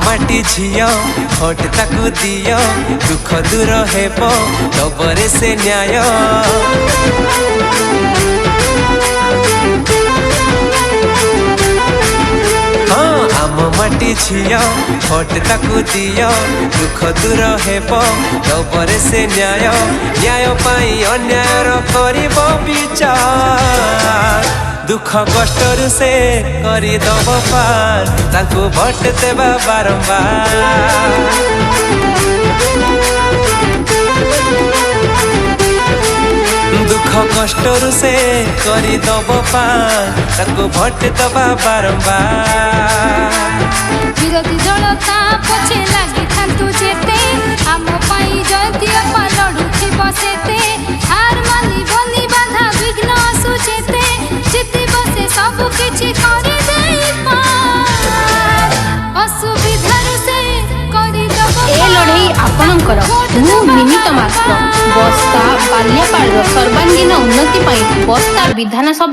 माटी झियो भोट ताकू दियो दुख दूर हेब दबरे से न्याय। माटी झियो भोट ताकू दियो दुख दूर हेब दबरे से न्याय। न्याय पाई अन्यायर करिब विचार दुख कष्ट से करी दब पार ताकू भोट देबा बारंबार। दुख कष्ट से करी दब पार ताकू भोट देबा बारंबार। विरोधी दल ता पछे लागी थांतु जेते आम पाई जयती अपा लड़ुथि बसेते हार मानी बनी बाधा विघ्न आसु जेते जिति बसे सब किछि करि देई पार असुविधार से करि दब ए लड़ाई आपणकर मु निमित्त मात्र बस्ता बाल्यापाड़ सर्वांगीन उन्नति बस्ता विधानसभा